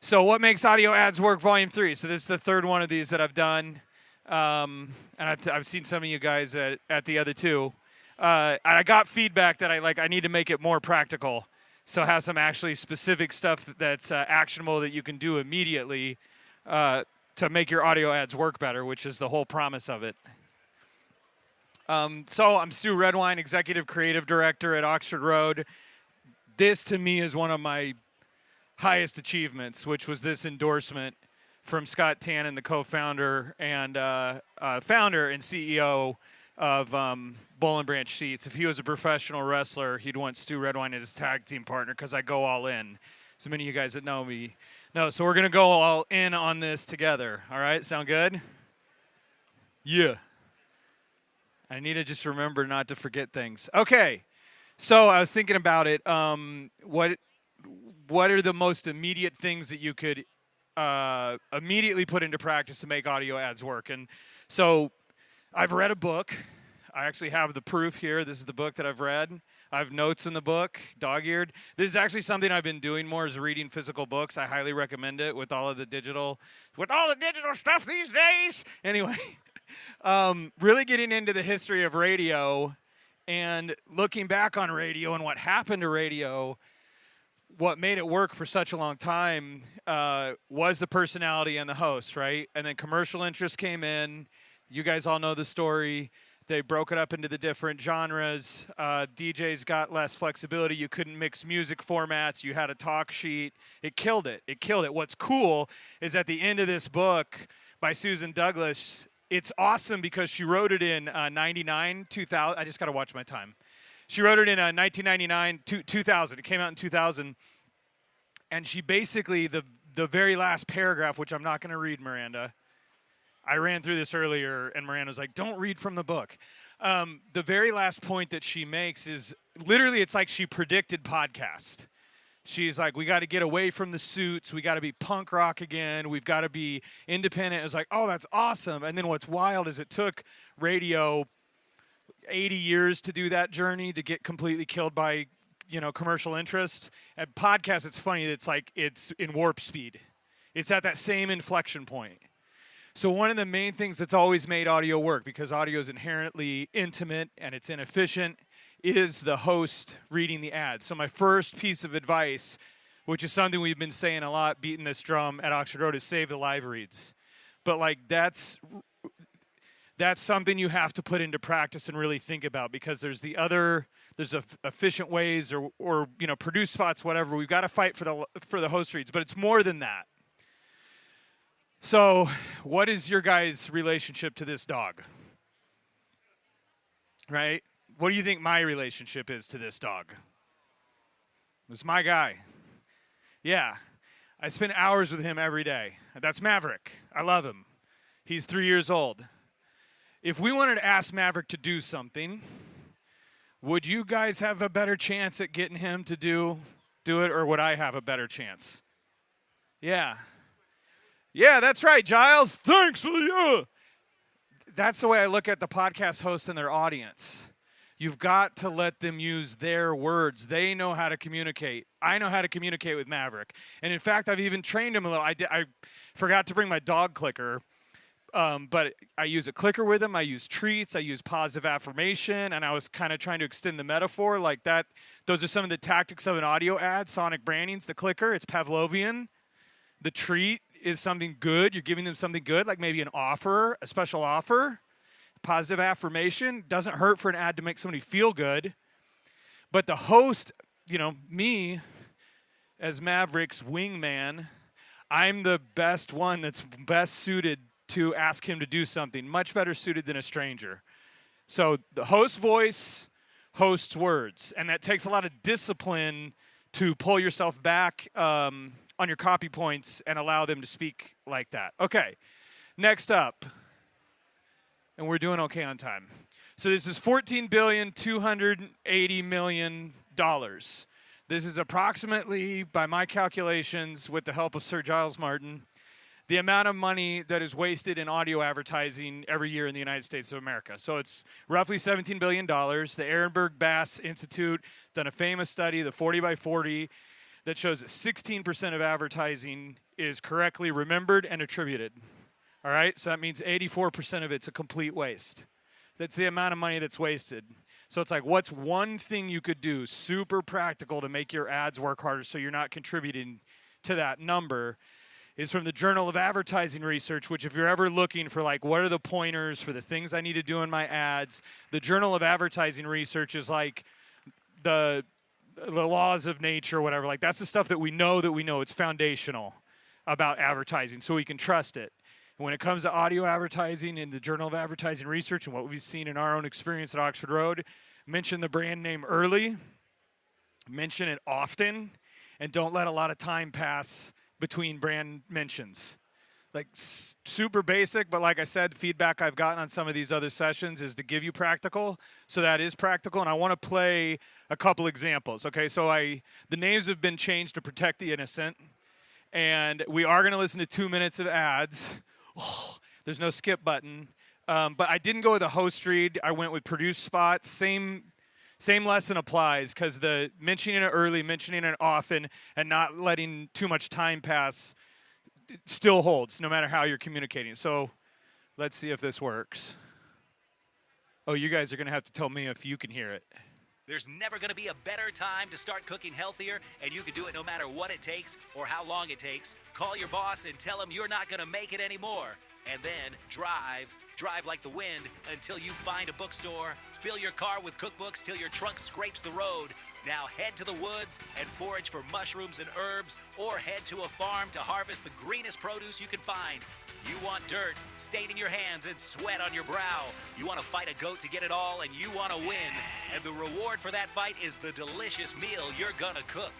So what makes audio ads work, Volume 3? So this is the third one of these that I've done. And I've seen some of you guys at the other two. I got feedback that I need to make it more practical. So have some actually specific stuff that's actionable that you can do immediately to make your audio ads work better, which is the whole promise of it. So I'm Stew Redwine, Executive Creative Director at Oxford Road. This, to me, is one of my highest achievements, which was this endorsement from Scott Tannen, the co-founder and founder and CEO of Boll and Branch Seats. If he was a professional wrestler, he'd want Stew Redwine as his tag team partner because I go all in. So many of you guys that know me know. So we're going to go all in on this together. All right? Sound good? Yeah. I need to just remember not to forget things. Okay. So I was thinking about it. What are the most immediate things that you could immediately put into practice to make audio ads work? And so I've read a book. I actually have the proof here. This is the book that I've read. I have notes in the book, dog-eared. This is actually something I've been doing more, is reading physical books. I highly recommend it with all the digital stuff these days. Anyway, really getting into the history of radio and looking back on radio and what happened to radio. What made it work for such a long time was the personality and the host, right? And then commercial interest came in. You guys all know the story. They broke it up into the different genres. DJs got less flexibility. You couldn't mix music formats. You had a talk sheet. It killed it. It killed it. What's cool is at the end of this book by Susan Douglas, it's awesome because she wrote it in 99, 2000. I just got to watch my time. She wrote it in 1999, 2000. It came out in 2000. And she basically, the very last paragraph, which I'm not going to read, Miranda. I ran through this earlier, and Miranda's like, don't read from the book. The very last point that she makes is, literally, it's like she predicted podcast. She's like, we got to get away from the suits. We got to be punk rock again. We've got to be independent. It was like, oh, that's awesome. And then what's wild is it took radio 80 years to do that journey, to get completely killed by, commercial interest. At podcasts, it's funny. It's like it's in warp speed. It's at that same inflection point. So one of the main things that's always made audio work, because audio is inherently intimate and it's inefficient, is the host reading the ads. So my first piece of advice, which is something we've been saying a lot, beating this drum at Oxford Road, is save the live reads. But that's something you have to put into practice and really think about, because there's efficient ways or produce spots, whatever. We've got to fight for the host reads, but it's more than that. So, what is your guys' relationship to this dog? Right? What do you think my relationship is to this dog? It's my guy. Yeah. I spend hours with him every day. That's Maverick. I love him. He's 3 years old. If we wanted to ask Maverick to do something, would you guys have a better chance at getting him to do it, or would I have a better chance? Yeah. Yeah, that's right, Giles. Thanks for the That's the way I look at the podcast hosts and their audience. You've got to let them use their words. They know how to communicate. I know how to communicate with Maverick. And in fact, I've even trained him a little. I forgot to bring my dog clicker, but I use a clicker with him. I use treats. I use positive affirmation. And I was kind of trying to extend the metaphor like that. Those are some of the tactics of an audio ad. Sonic branding's the clicker. It's Pavlovian. The treat is something good. You're giving them something good, like maybe an offer, a special offer. Positive affirmation doesn't hurt for an ad to make somebody feel good. But the host, me as Maverick's wingman, I'm the best one that's best suited to ask him to do something, much better suited than a stranger. So the host voice, host's words. And that takes a lot of discipline to pull yourself back on your copy points and allow them to speak like that. Okay, next up. And we're doing okay on time. So this is $14,280,000,000. This is approximately, by my calculations, with the help of Sir Giles Martin, the amount of money that is wasted in audio advertising every year in the United States of America. So it's roughly $17 billion. The Ehrenberg Bass Institute done a famous study, the 40 by 40. that shows that 16% of advertising is correctly remembered and attributed. All right, so that means 84% of it's a complete waste. That's the amount of money that's wasted. So it's like, what's one thing you could do, super practical, to make your ads work harder so you're not contributing to that number, is from the Journal of Advertising Research, which if you're ever looking for, like, what are the pointers for the things I need to do in my ads, the Journal of Advertising Research is like the laws of nature, whatever. Like, that's the stuff that we know. It's foundational about advertising, so we can trust it. And when it comes to audio advertising in the Journal of Advertising Research and what we've seen in our own experience at Oxford Road, mention the brand name early, mention it often, and don't let a lot of time pass between brand mentions. Like, super basic, but like I said, feedback I've gotten on some of these other sessions is to give you practical. So that is practical, and I want to play a couple examples. Okay, so the names have been changed to protect the innocent, and we are going to listen to 2 minutes of ads. Oh, there's no skip button, but I didn't go with a host read. I went with produced spots. Same lesson applies, because the mentioning it early, mentioning it often, and not letting too much time pass still holds, no matter how you're communicating. So let's see if this works. Oh, you guys are going to have to tell me if you can hear it. There's never going to be a better time to start cooking healthier, and you can do it no matter what it takes or how long it takes. Call your boss and tell him you're not going to make it anymore. And then drive like the wind until you find a bookstore. Fill your car with cookbooks till your trunk scrapes the road. Now head to the woods and forage for mushrooms and herbs, or head to a farm to harvest the greenest produce you can find. You want dirt, stain in your hands, and sweat on your brow. You want to fight a goat to get it all, and you want to win. And the reward for that fight is the delicious meal you're gonna cook.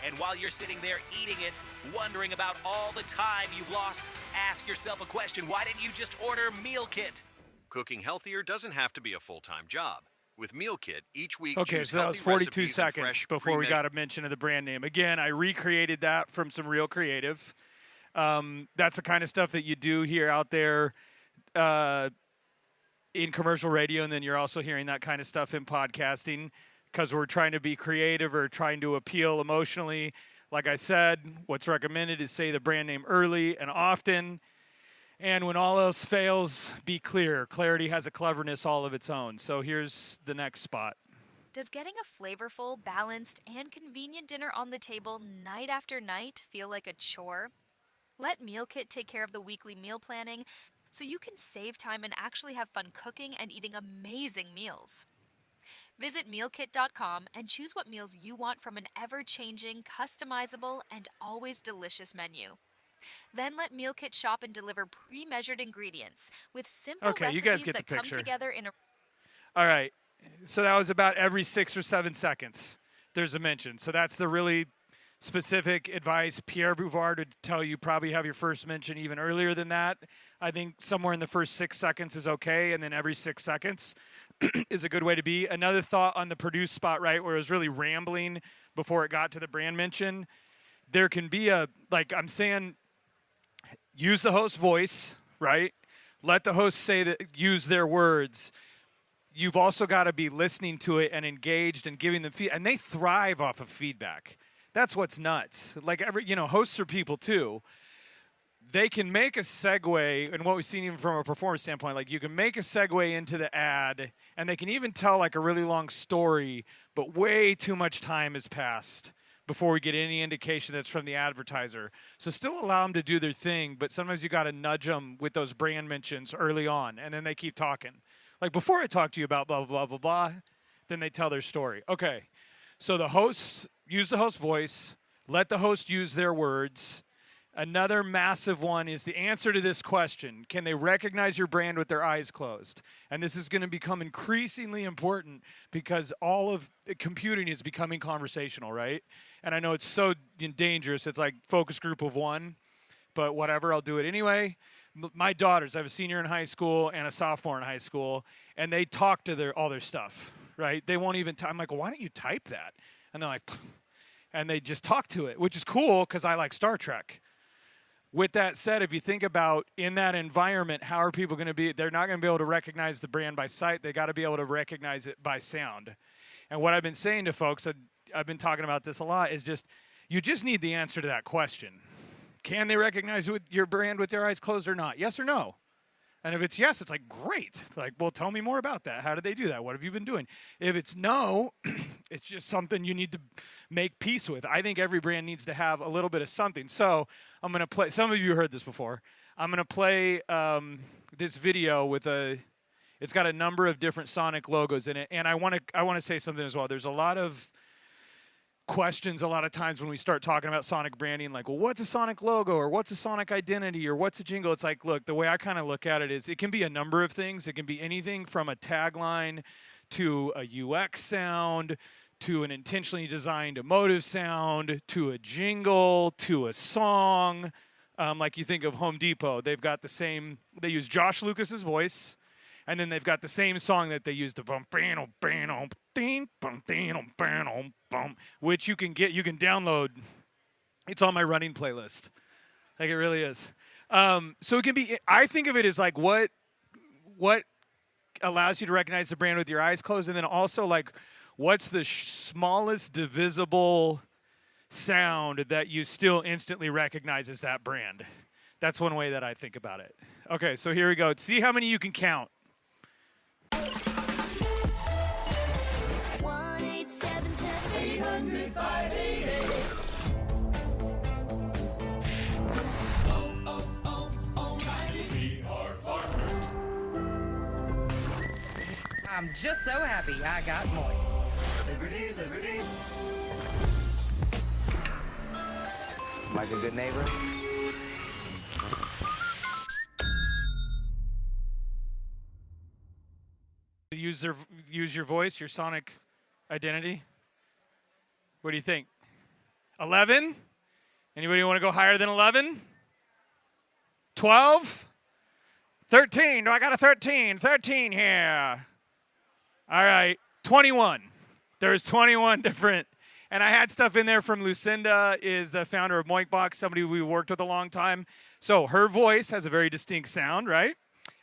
And while you're sitting there eating it, wondering about all the time you've lost, ask yourself a question. Why didn't you just order Meal Kit? Cooking healthier doesn't have to be a full-time job. With Meal Kit, each week okay, choose so that was healthy 42 recipes and seconds fresh, before we got a mention of the brand name. Again, I recreated that from some real creative. That's the kind of stuff that you do hear out there in commercial radio, and then you're also hearing that kind of stuff in podcasting, because we're trying to be creative or trying to appeal emotionally. Like I said, what's recommended is say the brand name early and often. And when all else fails, be clear. Clarity has a cleverness all of its own. So here's the next spot. Does getting a flavorful, balanced, and convenient dinner on the table night after night feel like a chore? Let Meal Kit take care of the weekly meal planning so you can save time and actually have fun cooking and eating amazing meals. Visit mealkit.com and choose what meals you want from an ever-changing, customizable, and always delicious menu. Then let Meal Kit shop and deliver pre-measured ingredients with simple recipes you guys get that the come picture. together in a... All right. So that was about every 6 or 7 seconds there's a mention. So that's the really specific advice. Pierre Bouvard would tell you probably have your first mention even earlier than that. I think somewhere in the first 6 seconds is okay, and then every 6 seconds is a good way to be. Another thought on the produce spot, right, where it was really rambling before it got to the brand mention. There can be I'm saying, use the host voice, right? Let the host use their words. You've also got to be listening to it and engaged and giving them feedback. And they thrive off of feedback. That's what's nuts. Like, hosts are people too. They can make a segue, and what we've seen even from a performance standpoint, like you can make a segue into the ad, and they can even tell like a really long story, but way too much time has passed before we get any indication that's from the advertiser. So still allow them to do their thing, but sometimes you got to nudge them with those brand mentions early on, and then they keep talking. Like, before I talk to you about blah, blah, blah, blah, blah, then they tell their story. Okay, so the hosts, use the host voice, let the host use their words. Another massive one is the answer to this question. Can they recognize your brand with their eyes closed? And this is going to become increasingly important because all of computing is becoming conversational, right? And I know it's so dangerous. It's like focus group of one, but whatever, I'll do it anyway. My daughters, I have a senior in high school and a sophomore in high school, and they talk to all their stuff, right? They won't even I'm like, well, why don't you type that? And they're like, and they just talk to it, which is cool because I like Star Trek. With that said, if you think about in that environment, how are people going to be? They're not going to be able to recognize the brand by sight. They got to be able to recognize it by sound. And what I've been saying to folks, I've been talking about this a lot, is just You just need the answer to that question. Can they recognize your brand with their eyes closed or not? Yes or no? And if it's yes, it's like, great. Like, well, tell me more about that. How did they do that? What have you been doing? If it's no, it's just something you need to make peace with. I think every brand needs to have a little bit of something. So I'm going to play. Some of you heard this before. I'm going to play this video with it's got a number of different Sonic logos in it. And I want to say something as well. There's a lot of questions a lot of times when we start talking about Sonic branding, like, well, what's a Sonic logo, or what's a Sonic identity, or what's a jingle? It's like, look, the way I kind of look at it is it can be a number of things. It can be anything from a tagline to a UX sound to an intentionally designed emotive sound to a jingle to a song. Like you think of Home Depot, they use Josh Lucas's voice, and then they've got the same song that they use, the which you can download. It's on my running playlist. Like, it really is. So it can be, I think of it as like what allows you to recognize the brand with your eyes closed, and then also like what's the smallest divisible sound that you still instantly recognize as that brand. That's one way that I think about it. Okay, so here we go. See how many you can count. 1-877-800-5888. I'm just so happy I got moist. Liberty, liberty. Like a good neighbor. Use your voice, your Sonic identity. What do you think? 11? Anybody want to go higher than 11? 12? 13. Do I got a 13? 13 here. All right. 21. There's 21 different. And I had stuff in there from Lucinda, is the founder of Moinkbox, somebody we worked with a long time. So her voice has a very distinct sound, right?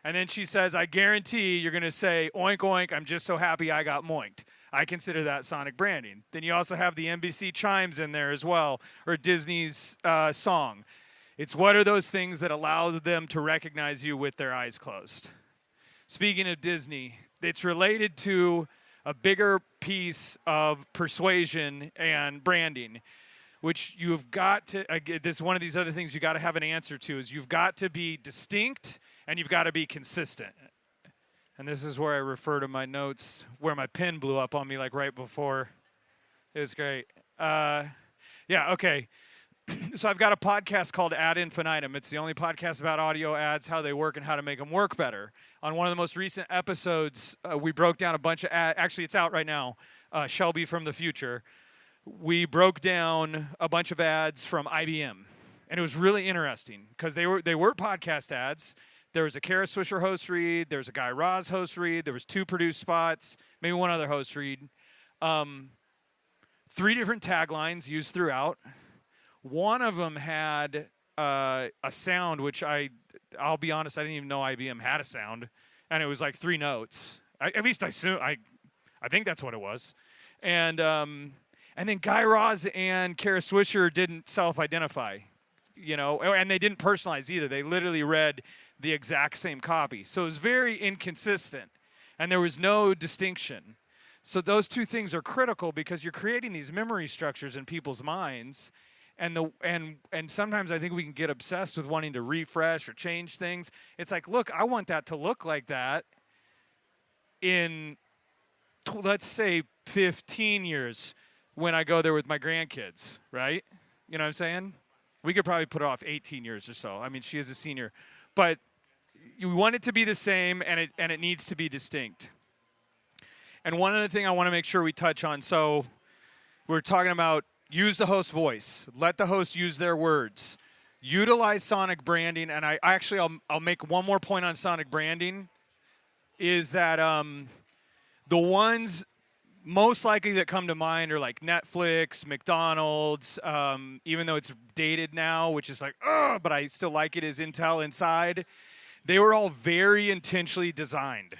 And then she says, I guarantee you're going to say, oink, oink, I'm just so happy I got moinked. I consider that Sonic branding. Then you also have the NBC chimes in there as well, or Disney's song. It's what are those things that allow them to recognize you with their eyes closed? Speaking of Disney, it's related to a bigger piece of persuasion and branding, which you've got to, this is one of these other things you got to have an answer to, is you've got to be distinct and you've got to be consistent. And this is where I refer to my notes, where my pen blew up on me like right before. It was great. Okay. So I've got a podcast called Ad Infinitum. It's the only podcast about audio ads, how they work, and how to make them work better. On one of the most recent episodes, we broke down a bunch of ads. Actually, it's out right now, Shelby from the Future. We broke down a bunch of ads from IBM. And it was really interesting because they were podcast ads. There was a Kara Swisher host read. There was a Guy Raz host read. There was 2 produced spots, maybe one other host read. 3 different taglines used throughout. One of them had a sound, which I'll be honest, I didn't even know IBM had a sound, and it was like 3 notes. At least I think that's what it was. And then Guy Raz and Kara Swisher didn't self-identify, and they didn't personalize either. They literally read the exact same copy. So it was very inconsistent, and there was no distinction. So those 2 things are critical because you're creating these memory structures in people's minds. And sometimes I think we can get obsessed with wanting to refresh or change things. It's like, look, I want that to look like that in, let's say, 15 years when I go there with my grandkids, right? You know what I'm saying? We could probably put it off 18 years or so. I mean, she is a senior. But you want it to be the same, and it needs to be distinct. And one other thing I want to make sure we touch on. So we're talking about use the host voice. Let the host use their words. Utilize Sonic branding. And I'll make one more point on Sonic branding, is that the ones most likely that come to mind are like Netflix, McDonald's, even though it's dated now, which is like, but I still like it, is Intel Inside. They were all very intentionally designed.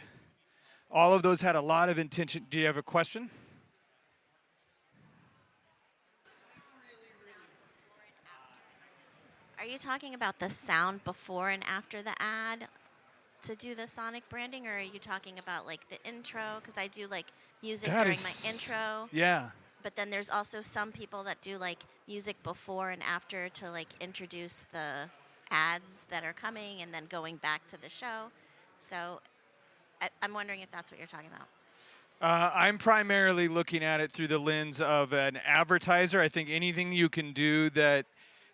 All of those had a lot of intention. Do you have a question? Are you talking about the sound before and after the ad to do the sonic branding, or are you talking about like the intro? Because I do like music during my intro. Yeah. But then there's also some people that do like music before and after to like introduce the ads that are coming and then going back to the show. So I'm wondering if that's what you're talking about. I'm primarily looking at it through the lens of an advertiser. I think anything you can do that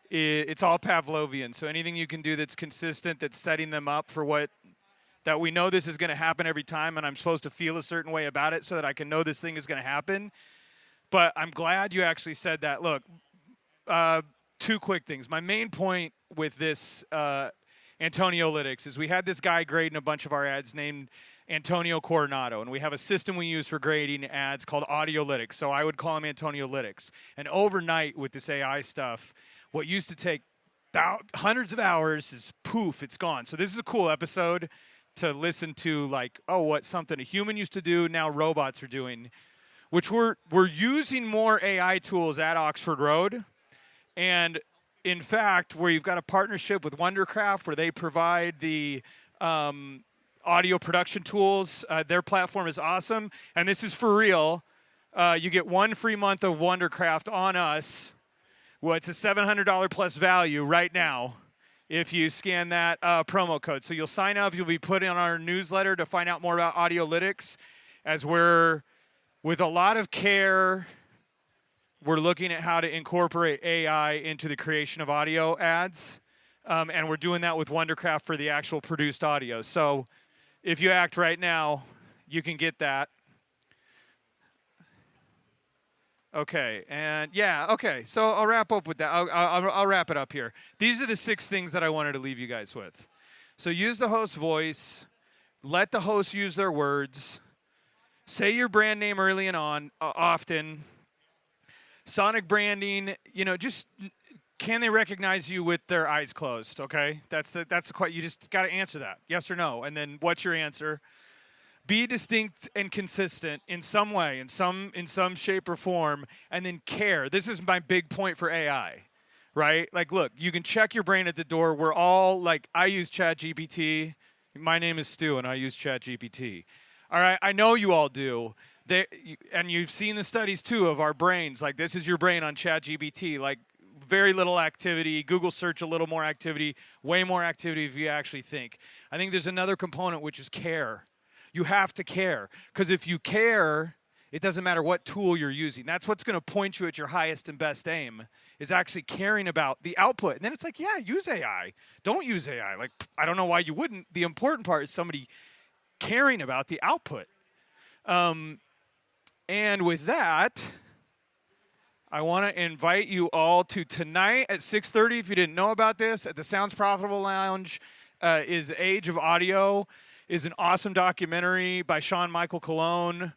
it's all Pavlovian. So anything you can do that's consistent, that's setting them up for what that we know this is going to happen every time, and I'm supposed to feel a certain way about it so that I can know this thing is going to happen. But I'm glad you actually said that. Look, two quick things. My main point with this Antoniolytics is we had this guy grading a bunch of our ads named Antonio Coronado, and we have a system we use for grading ads called Audiolytics. So I would call him Antoniolytics. And overnight with this AI stuff, what used to take hundreds of hours is poof, it's gone. So this is a cool episode to listen to, like, oh, what something a human used to do, now robots are doing, which we're using more AI tools at Oxford Road. And in fact, we've got a partnership with Wondercraft where they provide the audio production tools. Their platform is awesome. And this is for real. You get 1 free month of Wondercraft on us. Well, it's a $700 plus value right now if you scan that promo code. So you'll sign up. You'll be put in our newsletter to find out more about Audiolytics, as we're, with a lot of care, we're looking at how to incorporate AI into the creation of audio ads. And we're doing that with Wondercraft for the actual produced audio. So if you act right now, you can get that. Okay, and yeah, okay. So I'll wrap up with that. I'll wrap it up here. These are the 6 things that I wanted to leave you guys with. So use the host voice. Let the host use their words. Say your brand name early and often. Sonic branding, just can they recognize you with their eyes closed? Okay, that's the question. You just got to answer that, yes or no, and then what's your answer? Be distinct and consistent in some way, in some shape or form, and then care. This is my big point for AI, right? Like, look, you can check your brain at the door. We're all like, I use ChatGPT. My name is Stu, and I use ChatGPT. All right, I know you all do. And you've seen the studies too of our brains. Like, this is your brain on ChatGPT. Like, very little activity. Google search, a little more activity. Way more activity if you actually think. I think there's another component, which is care. You have to care, because if you care, it doesn't matter what tool you're using. That's what's going to point you at your highest and best aim, is actually caring about the output. And then it's like, yeah, use AI. Don't use AI. Like, I don't know why you wouldn't. The important part is somebody caring about the output. And with that, I want to invite you all to tonight at 6:30, if you didn't know about this, at the Sounds Profitable Lounge, is Age of Audio. Is an awesome documentary by Sean Michael Cologne.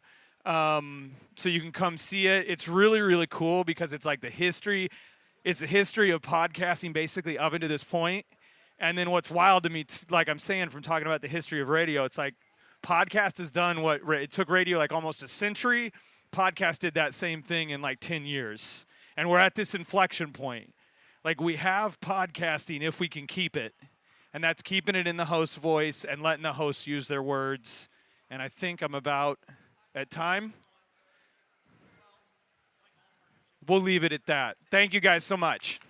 So you can come see it. It's really, really cool because it's like the history. It's the history of podcasting basically up into this point. And then what's wild to me, like I'm saying, from talking about the history of radio, it's like podcast has done what it took radio like almost a century. Podcast did that same thing in like 10 years. And we're at this inflection point. Like, we have podcasting if we can keep it. And that's keeping it in the host voice and letting the hosts use their words. And I think I'm about at time. We'll leave it at that. Thank you guys so much.